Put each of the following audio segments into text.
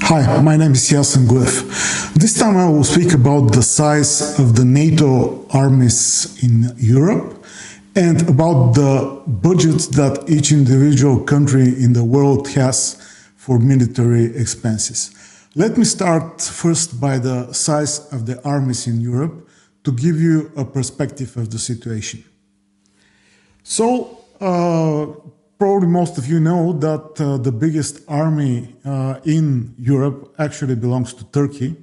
Hi, my name is Yasin Guev. This time I will speak about the size of the NATO armies in Europe and about the budget that each individual country in the world has for military expenses. Let me start first by the size of the armies in Europe to give you a perspective of the situation. So, probably most of you know that the biggest army in Europe actually belongs to Turkey.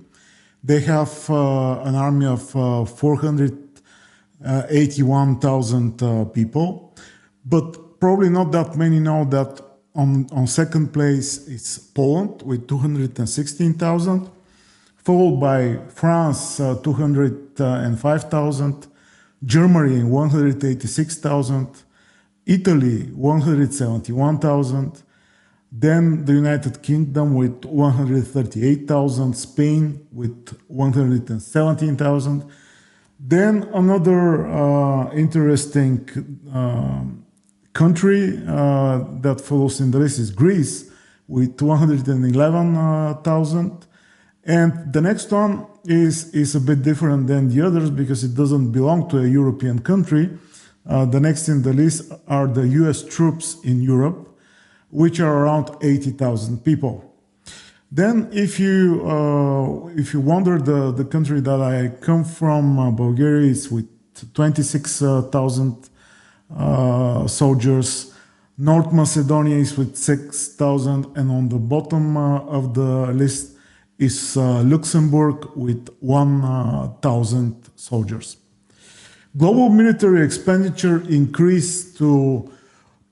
They have an army of 481,000 people, but probably not that many know that on second place it's Poland with 216,000, followed by France 205,000, Germany 186,000, Italy 171,000, then the United Kingdom with 138,000, Spain with 117,000. Then another interesting country that follows in the list is Greece with 211,000. And the next one is a bit different than the others because it doesn't belong to a European country. The next in the list are the US troops in Europe, which are around 80,000 people. Then if you wonder the country that I come from, Bulgaria is with 26,000 soldiers. North Macedonia is with 6,000, and on the bottom of the list is Luxembourg with 1,000 soldiers. Global military expenditure increased to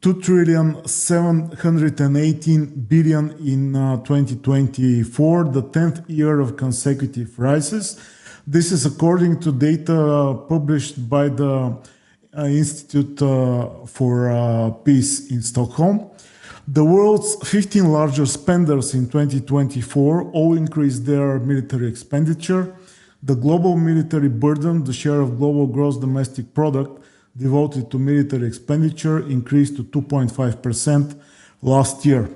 2,718 billion in 2024, the 10th year of consecutive rises. This is according to data published by the Institute for Peace in Stockholm. The world's 15 largest spenders in 2024 all increased their military expenditure. The global military burden, the share of global gross domestic product devoted to military expenditure, increased to 2.5% last year.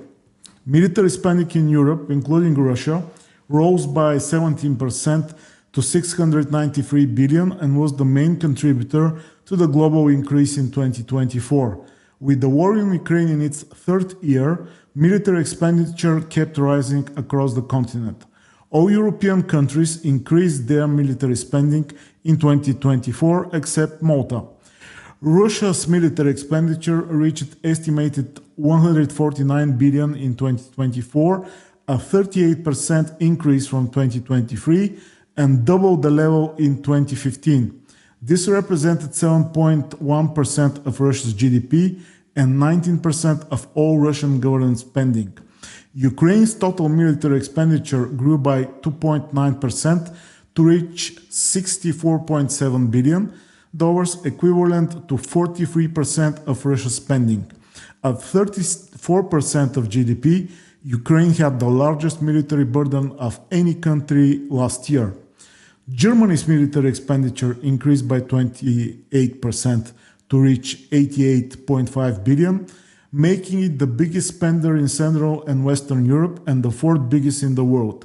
Military spending in Europe, including Russia, rose by 17% to 693 billion and was the main contributor to the global increase in 2024. With the war in Ukraine in its third year, military expenditure kept rising across the continent. All European countries increased their military spending in 2024 except Malta. Russia's military expenditure reached estimated 149 billion in 2024, a 38% increase from 2023 and double the level in 2015. This represented 7.1% of Russia's GDP and 19% of all Russian government spending. Ukraine's total military expenditure grew by 2.9% to reach $64.7 billion, equivalent to 43% of Russia's spending. At 34% of GDP, Ukraine had the largest military burden of any country last year. Germany's military expenditure increased by 28% to reach 88.5 billion, making it the biggest spender in Central and Western Europe and the fourth biggest in the world.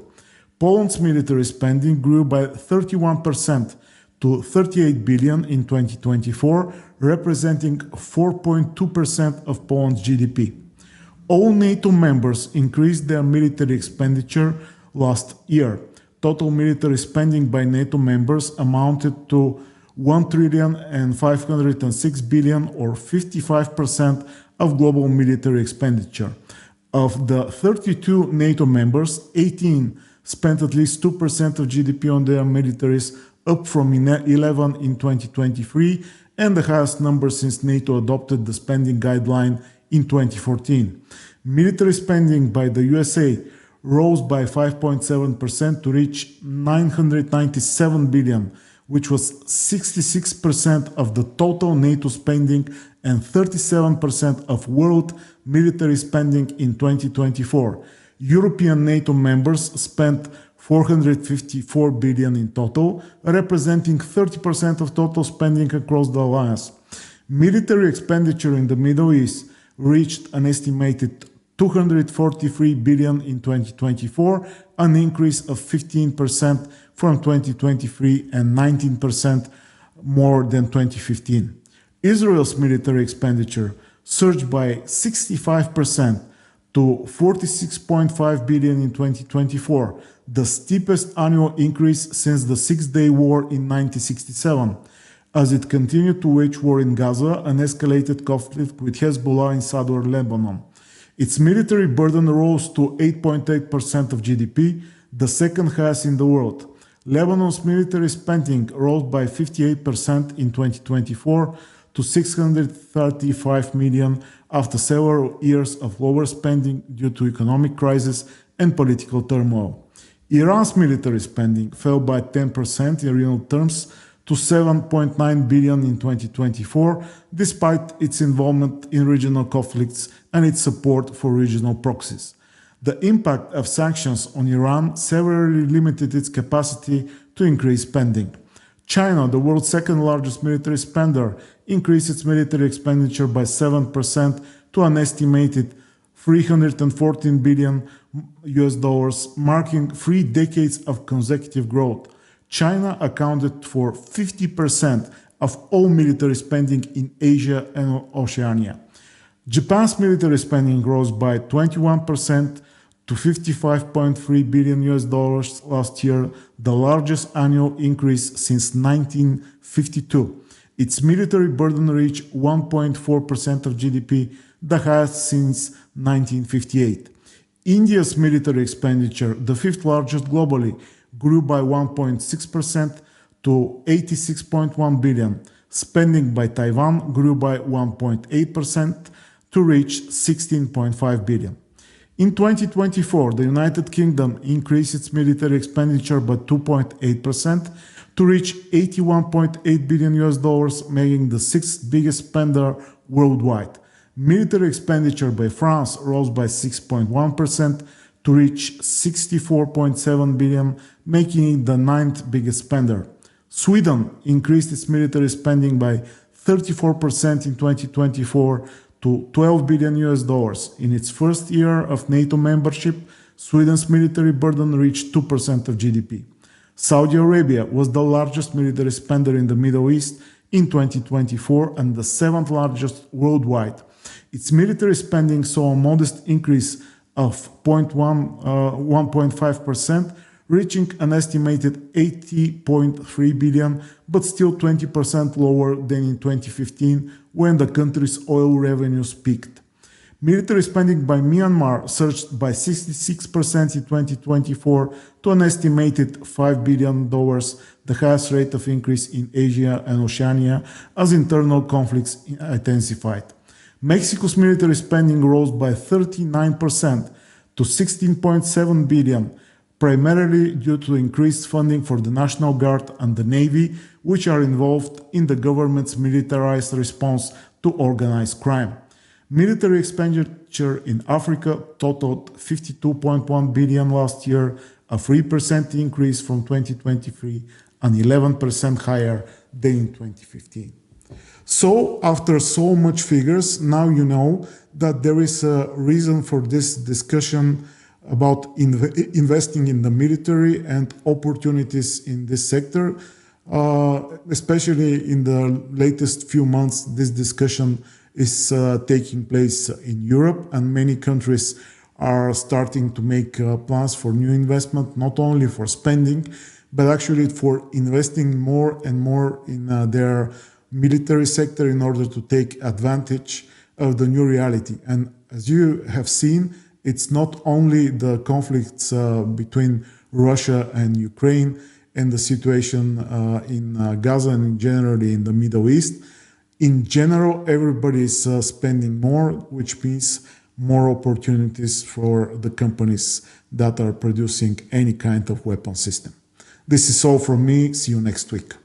Poland's military spending grew by 31% to 38 billion in 2024, representing 4.2% of Poland's GDP. All NATO members increased their military expenditure last year. Total military spending by NATO members amounted to 1,506 billion, or 55% of global military expenditure. Of the 32 NATO members, 18 spent at least 2% of GDP on their militaries, up from 11 in 2023, and the highest number since NATO adopted the spending guideline in 2014. Military spending by the USA rose by 5.7% to reach 997 billion, which was 66% of the total NATO spending and 37% of world military spending in 2024. European NATO members spent 454 billion in total, representing 30% of total spending across the alliance. Military expenditure in the Middle East reached an estimated 243 billion in 2024, an increase of 15% from 2023 and 19% more than 2015. Israel's military expenditure surged by 65% to 46.5 billion in 2024, the steepest annual increase since the Six-Day War in 1967, as it continued to wage war in Gaza and escalated conflict with Hezbollah in southern Lebanon. Its military burden rose to 8.8% of GDP, the second highest in the world. Lebanon's military spending rose by 58% in 2024 to 635 million after several years of lower spending due to economic crisis and political turmoil. Iran's military spending fell by 10% in real terms to 7.9 billion in 2024, despite its involvement in regional conflicts and its support for regional proxies. The impact of sanctions on Iran severely limited its capacity to increase spending. China, the world's second largest military spender, increased its military expenditure by 7% to an estimated $314 billion, marking 3 decades of consecutive growth. China accounted for 50% of all military spending in Asia and Oceania. Japan's military spending rose by 21% to $55.3 billion last year, the largest annual increase since 1952. Its military burden reached 1.4% of GDP, the highest since 1958. India's military expenditure, the fifth largest globally, grew by 1.6% to 86.1 billion. Spending by Taiwan grew by 1.8% to reach 16.5 billion. In 2024, the United Kingdom increased its military expenditure by 2.8% to reach $81.8 billion, making the sixth biggest spender worldwide. Military expenditure by France rose by 6.1% to reach 64.7 billion, making it the ninth biggest spender. Sweden increased its military spending by 34% in 2024 to $12 billion. In its first year of NATO membership, Sweden's military burden reached 2% of GDP. Saudi Arabia was the largest military spender in the Middle East in 2024 and the seventh largest worldwide. Its military spending saw a modest increase of 1.5%, reaching an estimated 80.3 billion, but still 20% lower than in 2015, when the country's oil revenues peaked. Military spending by Myanmar surged by 66% in 2024 to an estimated $5 billion, the highest rate of increase in Asia and Oceania, as internal conflicts intensified. Mexico's military spending rose by 39% to 16.7 billion, primarily due to increased funding for the National Guard and the Navy, which are involved in the government's militarized response to organized crime. Military expenditure in Africa totaled 52.1 billion last year, a 3% increase from 2023 and 11% higher than in 2015. So, after so much figures, now you know that there is a reason for this discussion about investing in the military and opportunities in this sector. Especially in the latest few months, this discussion is taking place in Europe, and many countries are starting to make plans for new investment, not only for spending, but actually for investing more and more in their military sector in order to take advantage of the new reality. And as you have seen, it's not only the conflicts between Russia and Ukraine and the situation in Gaza and generally in the Middle East. In general, everybody is spending more, which means more opportunities for the companies that are producing any kind of weapon system. This is all from me. See you next week.